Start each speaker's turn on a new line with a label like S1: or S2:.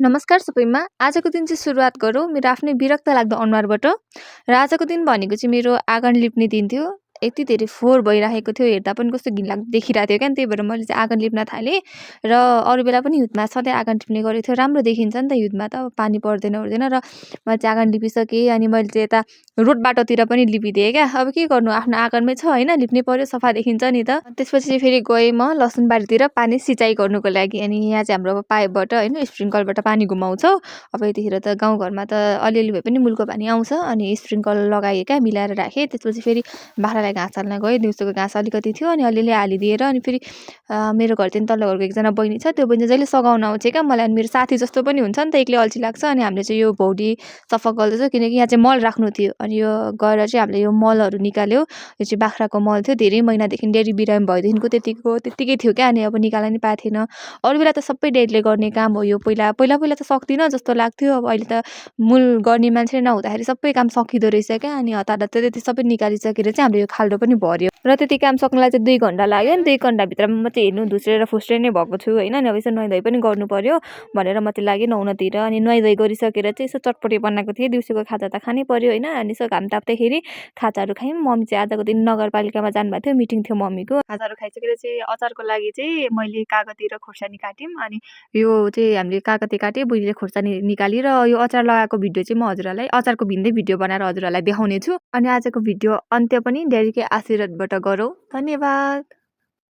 S1: नमस्कार सबैमा। आजको दिन चाहिँ सुरुवात गरौँ मेरो आफ्नै विरक्त लाग्दो अनुहारबाट। र आजको दिन भनेको चाहिँ मेरो आँगन लिप्ने दिन थियो। यति धेरै फोहोर भइरहेको थियो, हेर्दा पनि कस्तो घिनलाग्दो देखिरहेको थियो क्या। त्यही भएर मैले चाहिँ आँगन लिप्न थालेँ र अरू बेला पनि हिउँदमा सधैँ आँगन लिप्ने गरेको थियो। राम्रो देखिन्छ नि त हिउँदमा त, अब पानी पर्दैन ओर्दैन। र मैले चाहिँ आँगन लिपिसकेँ अनि मैले चाहिँ यता रोड बाटोतिर पनि लिपिदिएँ क्या। अब के गर्नु, आफ्नो आँगनमै छ होइन, लिप्नै पर्यो, सफा देखिन्छ नि त। त्यसपछि चाहिँ फेरि गएँ म लसुन बारीतिर पानी सिँचाइ गर्नुको लागि। अनि यहाँ चाहिँ हाम्रो पाइपबाट होइन स्प्रिङ्कलबाट पानी घुमाउँछौँ। अब यतिखेर त गाउँघरमा त अलिअलि भए पनि मुलको पानी आउँछ। अनि स्प्रिङ्कल लगाएँ क्या, मिलाएर राखेँ। त्यसपछि फेरि बाख्रालाई घाँस हाल्न गएँ। दिउँसोको घाँस अलिकति थियो अनि अलिअलि हालिदिएर अनि फेरि मेरो घरदेखि तल्लो घरको एकजना बहिनी छ, त्यो बहिनी जहिले सघाउन आउँछ क्या मलाई। अनि मेरो साथी जस्तो पनि हुन्छ नि त, एक्लै अल्छी लाग्छ। अनि हामीले चाहिँ यो भौडी सफा गर्दैछौँ किनकि यहाँ चाहिँ मल राख्नु थियो। अनि यो गएर चाहिँ हामीले यो मलहरू निकाल्यो। यो चाहिँ बाख्राको मल थियो, धेरै महिनादेखि डेरी बिरामी भएदेखिको त्यत्तिकै थियो क्या। अनि अब निकाल्न नि पाएको थिएन। अरू बेला त सबै डेडीले गर्ने काम हो यो। पहिला त सक्दिनँ जस्तो लाग्थ्यो। अब अहिले त मूल गर्ने मान्छे नहुँदाखेरि सबै काम सकिँदो रहेछ क्या। अनि हतार त्यति सबै निकालिसकेर चाहिँ हाम्रो यो खाल्डो पनि भर्यो। र त्यति काम सक्नलाई चाहिँ 2 घन्टा लाग्यो। नि 2 घन्टाभित्रमा म चाहिँ हेर्नु धुस्रेर फुस्रे नै भएको छु होइन। अनि अब यसो नुहाइधुवाइ पनि गर्नु पर्यो भनेर म चाहिँ लागेँ नुहाउनतिर। अनि नुहाइधुवाइ गरिसकेर चाहिँ यसो चटपटे बनाएको थिएँ। दिउँसोको खाजा त खानै पर्यो होइन। अनि यसो घाम ताप्दाखेरि खाजाहरू खायौँ। मम्मी चाहिँ आजको दिन नगरपालिकामा जानुभएको थियो, मिटिङ थियो मम्मीको। खाजाहरू खाइसकेर चाहिँ अचारको लागि चाहिँ मैले कागती र खोर्सानी काट्यौँ। अनि यो चाहिँ हामीले कागती काटेँ, बुढीले खोर्सानी निकाली। र यो अचार लगाएको भिडियो चाहिँ म हजुरहरूलाई अचारको भिन्दै भिडियो बनाएर हजुरहरूलाई देखाउने छु। अनि आजको भिडियो अन्त्य पनि ड्याडीकै आशीर्वादबाट गरौँ। धन्यवाद।